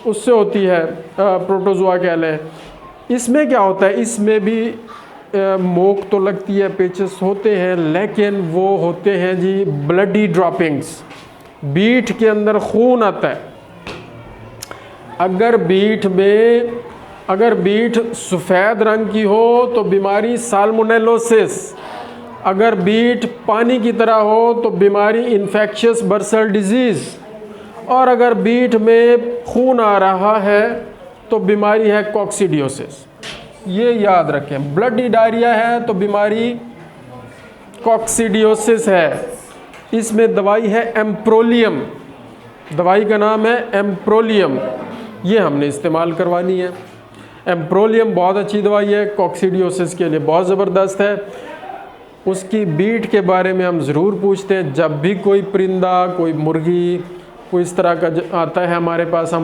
उससे होती है, प्रोटोजोआ कह लें। इसमें क्या होता है, इसमें भी मोक तो लगती है, पेचेस होते हैं, लेकिन वो होते हैं जी ब्लडी ड्रॉपिंग्स, बीट के अंदर खून आता है। अगर बीट सफ़ेद रंग की हो तो बीमारी साल्मोनेलोसिस, अगर बीट पानी की तरह हो तो बीमारी इन्फेक्शियस बर्सल डिजीज़, और अगर बीट में खून आ रहा है तो बीमारी है कॉक्सीडियोसिस। ये याद रखें, ब्लडी डायरिया है तो बीमारी कॉक्सीडियोसिस है। इसमें दवाई है एम्प्रोलियम, दवाई का नाम है एम्प्रोलियम, ये हमने इस्तेमाल करवानी है। एम्प्रोलियम बहुत अच्छी दवाई है, कॉक्सीडियोसिस के लिए बहुत ज़बरदस्त है। उसकी बीट के बारे में हम ज़रूर पूछते हैं, जब भी कोई परिंदा, कोई मुर्गी, कोई इस तरह का आता है हमारे पास, हम